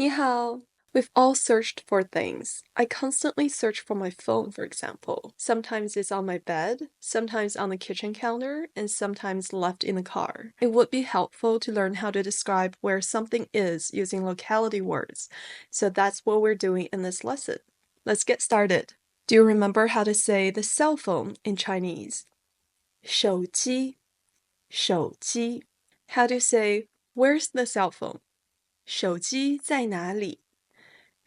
你好. We've all searched for things. I constantly search for my phone, for example. Sometimes it's on my bed, sometimes on the kitchen counter, and sometimes left in the car. It would be helpful to learn how to describe where something is using locality words. So that's what we're doing in this lesson. Let's get started. Do you remember how to say the cell phone in Chinese? 手机,手机. How to say, where's the cell phone? 手机在哪里?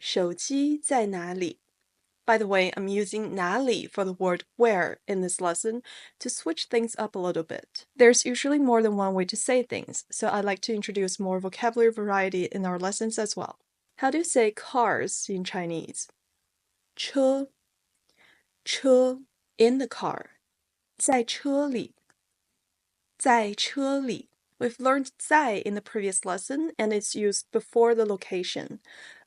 手机在哪里? By the way, I'm using 哪里 for the word where in this lesson to switch things up a little bit. There's usually more than one way to say things, so I like to introduce more vocabulary variety in our lessons as well. How do you say cars in Chinese? 车,车, in the car. 在车里,在车里. We've learned 在 in the previous lesson, and it's used before the location.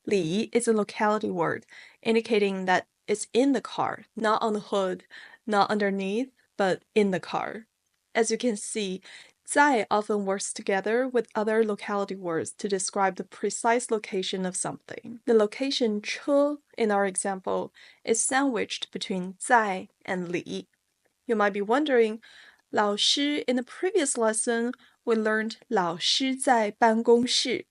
里 is a locality word, indicating that it's in the car, not on the hood, not underneath, but in the car. As you can see, 在 often works together with other locality words to describe the precise location of something. The location 车 in our example is sandwiched between 在 and 里. You might be wondering, 老师 in the previous lesson, we learned 老师在办公室.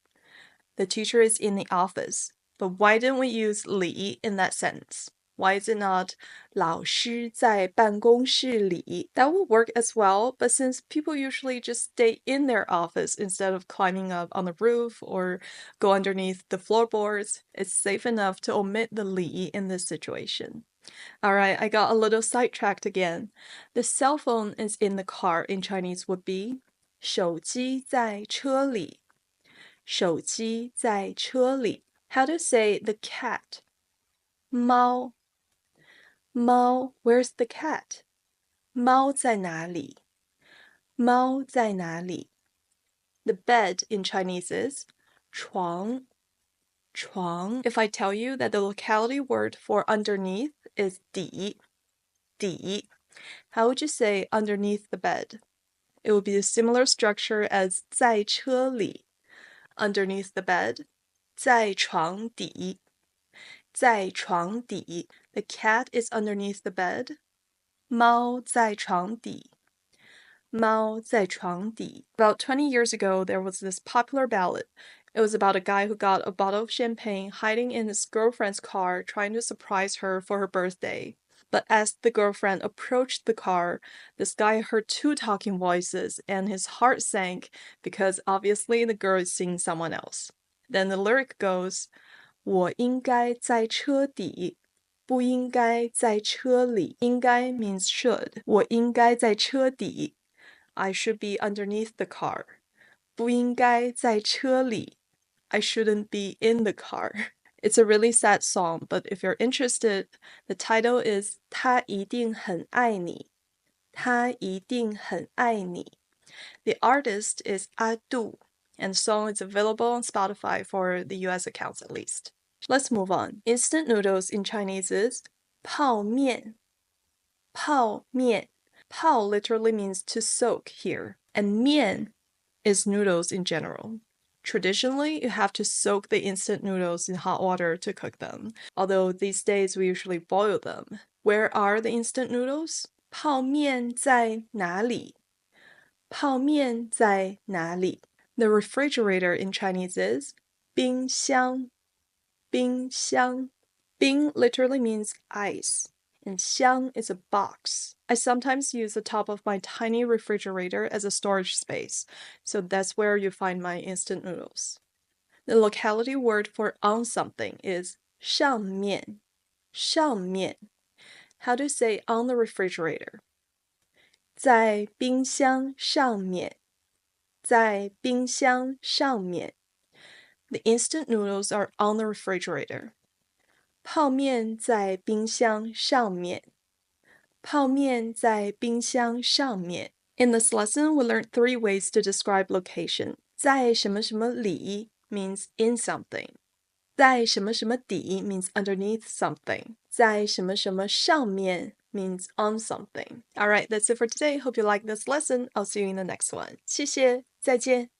The teacher is in the office. But why didn't we use 里 in that sentence? Why is it not 老师在办公室里? That would work as well, but since people usually just stay in their office instead of climbing up on the roof or go underneath the floorboards, it's safe enough to omit the 里 in this situation. Alright, I got a little sidetracked again. The cell phone is in the car in Chinese would be 手机在车里,手机在车里. How to say the cat? 猫, 猫, where's the cat? 猫在哪里? 猫在哪里? The bed in Chinese is 床, 床. If I tell you that the locality word for underneath is 底, 底, how would you say underneath the bed? It would be a similar structure as 在车里. Underneath the bed, 在床底. 在床底. The cat is underneath the bed. 猫在床底. 猫在床底. About 20 years ago, there was this popular ballad. It was about a guy who got a bottle of champagne hiding in his girlfriend's car, trying to surprise her for her birthday. But as the girlfriend approached the car, this guy heard two talking voices, and his heart sank because obviously the girl is seeing someone else. Then the lyric goes, 我应该在车底, 不应该在车里. 应该 means should. 我应该在车底. I should be underneath the car. 不应该在车里. I shouldn't be in the car. It's a really sad song, but if you're interested, the title is 他一定很爱你. 他一定很爱你. The artist is Adu, and the song is available on Spotify for the US accounts at least. Let's move on. Instant noodles in Chinese is 泡面. 泡面. 泡 literally means to soak here, and 面 is noodles in general. Traditionally, you have to soak the instant noodles in hot water to cook them, although these days we usually boil them. Where are the instant noodles? 泡面在哪里? 泡面在哪里? The refrigerator in Chinese is 冰箱. 冰箱. 冰 literally means ice, and 箱 is a box. I sometimes use the top of my tiny refrigerator as a storage space, so that's where you find my instant noodles. The locality word for on something is 上面. 上面. How to say on the refrigerator? 在冰箱上面. 在冰箱上面. The instant noodles are on the refrigerator. 泡面在冰箱上面. 泡面在冰箱上面. In this lesson, we learned 3 ways to describe location. 在什么什么里 means in something. 在什么什么底 means underneath something. 在什么什么上面 means on something. Alright, that's it for today. Hope you like this lesson. I'll see you in the next one. 谢谢，再见。